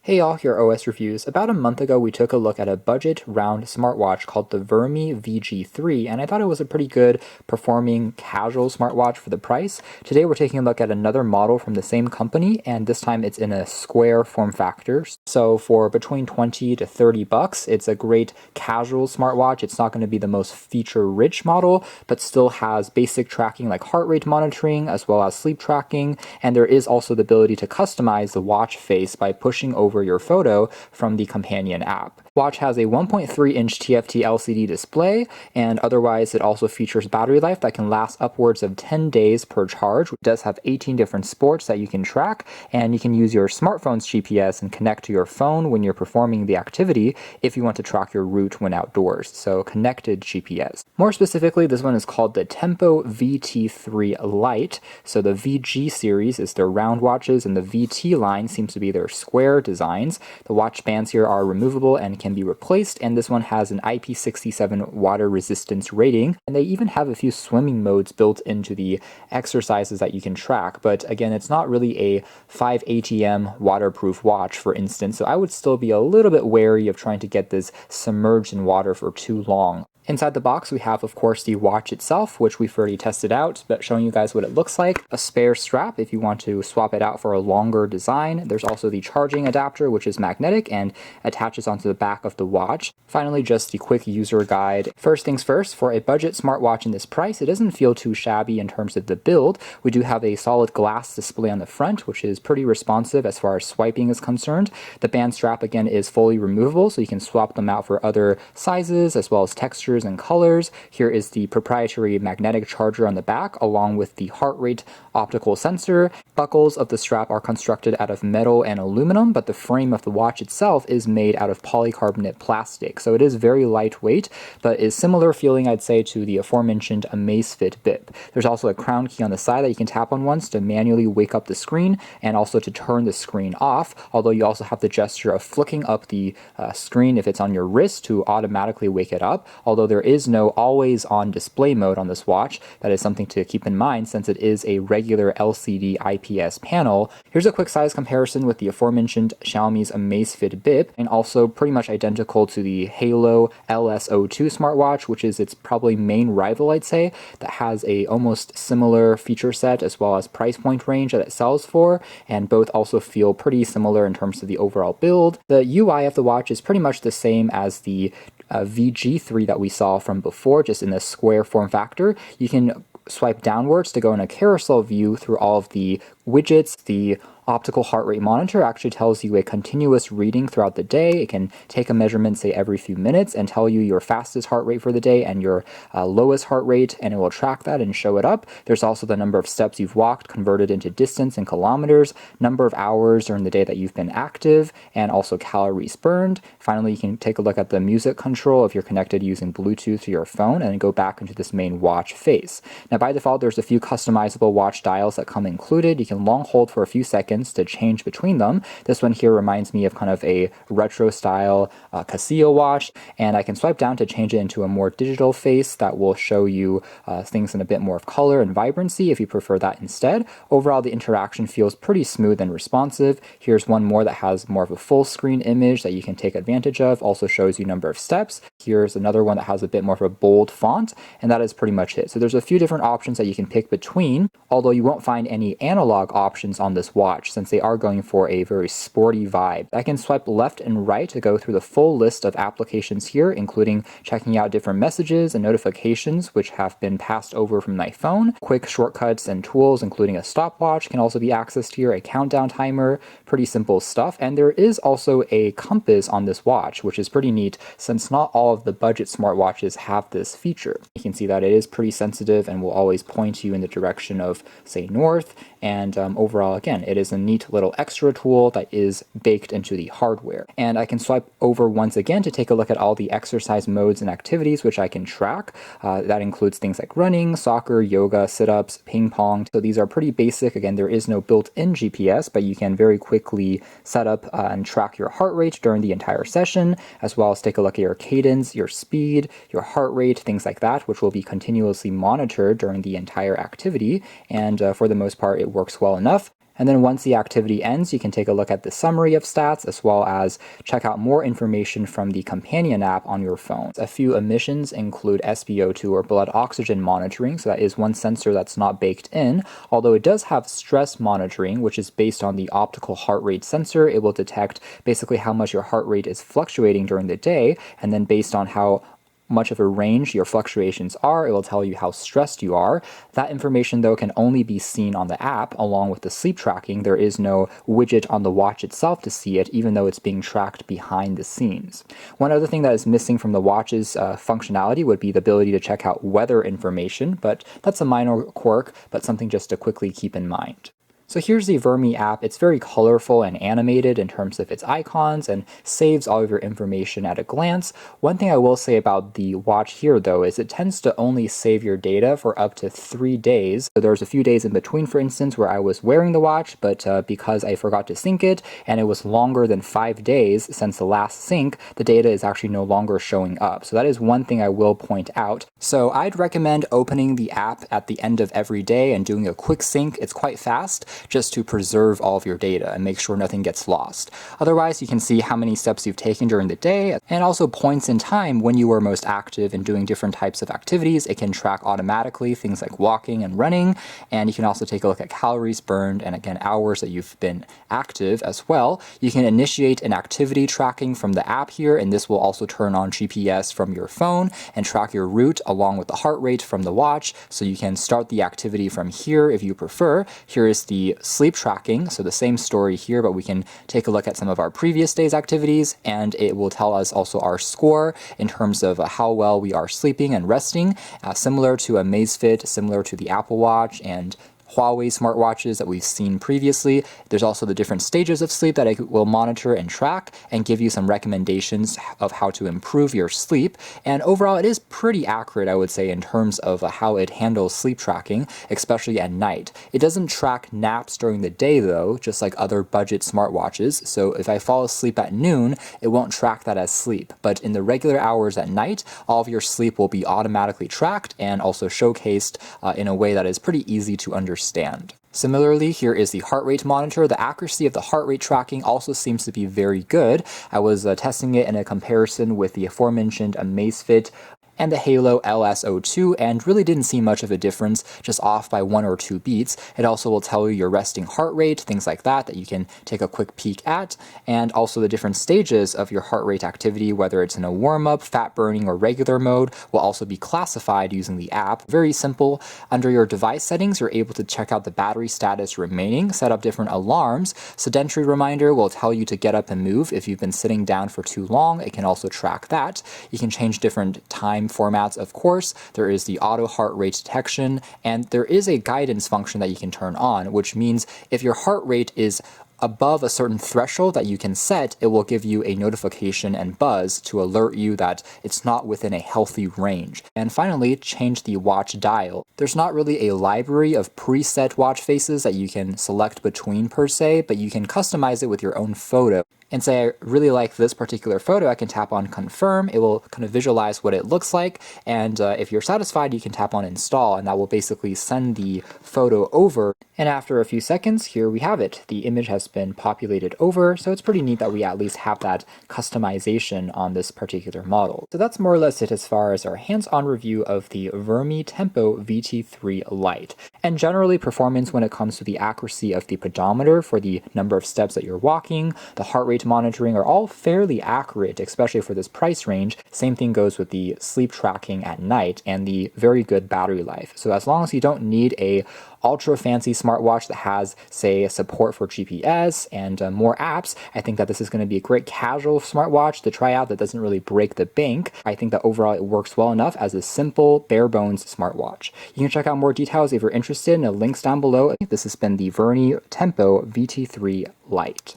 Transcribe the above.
Hey y'all, here are OS Reviews. About a month ago, we took a look at a budget round smartwatch called the Virmee VT3, and I thought it was a pretty good performing casual smartwatch for the price. Today we're taking a look at another model from the same company, and this time it's in a square form factor. So for between 20 to 30 bucks, it's a great casual smartwatch. It's not going to be the most feature-rich model, but still has basic tracking like heart rate monitoring as well as sleep tracking, and there is also the ability to customize the watch face by pushing over your photo from the companion app. Watch has a 1.3-inch TFT LCD display, and otherwise it also features battery life that can last upwards of 10 days per charge. It does have 18 different sports that you can track, and you can use your smartphone's GPS and connect to your phone when you're performing the activity if you want to track your route when outdoors, so connected GPS. More specifically, this one is called the Tempo VT3 Lite. So the VG series is their round watches, and the VT line seems to be their square designs. The watch bands here are removable and can be replaced, and this one has an IP67 water resistance rating, and they even have a few swimming modes built into the exercises that you can track. But again, it's not really a 5 ATM waterproof watch, for instance, so I would still be a little bit wary of trying to get this submerged in water for too long. Inside the box, we have, of course, the watch itself, which we've already tested out, but showing you guys what it looks like. A spare strap if you want to swap it out for a longer design. There's also the charging adapter, which is magnetic and attaches onto the back of the watch. Finally, just the quick user guide. First things first, for a budget smartwatch in this price, it doesn't feel too shabby in terms of the build. We do have a solid glass display on the front, which is pretty responsive as far as swiping is concerned. The band strap, again, is fully removable, so you can swap them out for other sizes as well as textures and colors. Here is the proprietary magnetic charger on the back, along with the heart rate optical sensor. Buckles of the strap are constructed out of metal and aluminum, but the frame of the watch itself is made out of polycarbonate plastic, so it is very lightweight, but is similar feeling, I'd say, to the aforementioned Amazfit bip. There's also a crown key on the side that you can tap on once to manually wake up the screen and also to turn the screen off, although you also have the gesture of flicking up the screen if it's on your wrist to automatically wake it up, although there is no always-on display mode on this watch. That is something to keep in mind since it is a regular LCD IPS panel. Here's a quick size comparison with the aforementioned Xiaomi's Amazfit bip, and also pretty much identical to the Haylou LS02 smartwatch, which is its probably main rival, I'd say, that has a almost similar feature set as well as price point range that it sells for, and both also feel pretty similar in terms of the overall build. The UI of the watch is pretty much the same as the VG3 that we saw from before, just in the square form factor. You can swipe downwards to go in a carousel view through all of the widgets. The optical heart rate monitor actually tells you a continuous reading throughout the day. It can take a measurement, say, every few minutes and tell you your fastest heart rate for the day and your lowest heart rate, and it will track that and show it up. There's also the number of steps you've walked converted into distance in kilometers, number of hours during the day that you've been active, and also calories burned. Finally, you can take a look at the music control if you're connected using Bluetooth to your phone, and then go back into this main watch face. Now, by default, there's a few customizable watch dials that come included. You can long hold for a few seconds to change between them. This one here reminds me of kind of a retro style Casio watch, and I can swipe down to change it into a more digital face that will show you things in a bit more of color and vibrancy if you prefer that instead. Overall, the interaction feels pretty smooth and responsive. Here's one more that has more of a full screen image that you can take advantage of, also shows you number of steps. Here's another one that has a bit more of a bold font, and that is pretty much it. So there's a few different options that you can pick between, although you won't find any analog options on this watch since they are going for a very sporty vibe. I can swipe left and right to go through the full list of applications here, including checking out different messages and notifications which have been passed over from my phone. Quick shortcuts and tools, including a stopwatch, can also be accessed here, a countdown timer, pretty simple stuff. And there is also a compass on this watch, which is pretty neat since not all of the budget smartwatches have this feature. You can see that it is pretty sensitive and will always point you in the direction of, say, north, and overall, again, it is a neat little extra tool that is baked into the hardware. And I can swipe over once again to take a look at all the exercise modes and activities which I can track. That includes things like running, soccer, yoga, sit-ups, ping pong. So these are pretty basic. Again, there is no built-in GPS, but you can very quickly set up and track your heart rate during the entire session, as well as take a look at your cadence, your speed, your heart rate, things like that, which will be continuously monitored during the entire activity. And for the most part, it works well enough. And then once the activity ends, you can take a look at the summary of stats as well as check out more information from the companion app on your phone. A few emissions include SpO2 or blood oxygen monitoring, so that is one sensor that's not baked in, although it does have stress monitoring, which is based on the optical heart rate sensor. It will detect basically how much your heart rate is fluctuating during the day, and then based on how much of a range your fluctuations are, it will tell you how stressed you are. That information, though, can only be seen on the app along with the sleep tracking. There is no widget on the watch itself to see it, even though it's being tracked behind the scenes. One other thing that is missing from the watch's functionality would be the ability to check out weather information, but that's a minor quirk, but something just to quickly keep in mind. So here's the Virmee app. It's very colorful and animated in terms of its icons and saves all of your information at a glance. One thing I will say about the watch here, though, is it tends to only save your data for up to 3 days. So there's a few days in between, for instance, where I was wearing the watch, but because I forgot to sync it and it was longer than 5 days since the last sync, the data is actually no longer showing up. So that is one thing I will point out. So I'd recommend opening the app at the end of every day and doing a quick sync. It's quite fast, just to preserve all of your data and make sure nothing gets lost. Otherwise, you can see how many steps you've taken during the day and also points in time when you were most active in doing different types of activities. It can track automatically things like walking and running, and you can also take a look at calories burned and again hours that you've been active as well. You can initiate an activity tracking from the app here, and this will also turn on GPS from your phone and track your route along with the heart rate from the watch, so you can start the activity from here if you prefer. Here is the sleep tracking, so the same story here, but we can take a look at some of our previous day's activities, and it will tell us also our score in terms of how well we are sleeping and resting, similar to a Amazfit, similar to the Apple Watch and Huawei smartwatches that we've seen previously. There's also the different stages of sleep that it will monitor and track and give you some recommendations of how to improve your sleep. And overall, it is pretty accurate, I would say, in terms of how it handles sleep tracking, especially at night. It doesn't track naps during the day, though, just like other budget smartwatches. So if I fall asleep at noon, it won't track that as sleep. But in the regular hours at night, all of your sleep will be automatically tracked and also showcased in a way that is pretty easy to understand. Similarly, here is the heart rate monitor. The accuracy of the heart rate tracking also seems to be very good. I was testing it in a comparison with the aforementioned Amazfit and the Haylou LS02, and really didn't see much of a difference, just off by 1 or 2 beats. It also will tell you your resting heart rate, things like that you can take a quick peek at, and also the different stages of your heart rate activity, whether it's in a warm-up, fat burning, or regular mode, will also be classified using the app. Very simple. Under your device settings, you're able to check out the battery status remaining, set up different alarms. Sedentary reminder will tell you to get up and move if you've been sitting down for too long. It can also track that. You can change different time formats, of course. There is the auto heart rate detection, and there is a guidance function that you can turn on, which means if your heart rate is above a certain threshold that you can set, it will give you a notification and buzz to alert you that it's not within a healthy range. And finally, change the watch dial. There's not really a library of preset watch faces that you can select between per se, but you can customize it with your own photo. And say I really like this particular photo, I can tap on confirm. It will kind of visualize what it looks like, and if you're satisfied, you can tap on install, and that will basically send the photo over. And after a few seconds, here we have it. The image has been populated over, so it's pretty neat that we at least have that customization on this particular model. So that's more or less it as far as our hands-on review of the Virmee Tempo VT3 Lite. And generally, performance when it comes to the accuracy of the pedometer for the number of steps that you're walking, the heart rate monitoring are all fairly accurate, especially for this price range. Same thing goes with the sleep tracking at night and the very good battery life. So as long as you don't need a ultra fancy smartwatch that has, say, support for GPS and more apps, I think that this is going to be a great casual smartwatch to try out that doesn't really break the bank. I think that overall it works well enough as a simple, bare bones smartwatch. You can check out more details if you're interested in the links down below. This has been the Virmee Tempo VT3 Lite.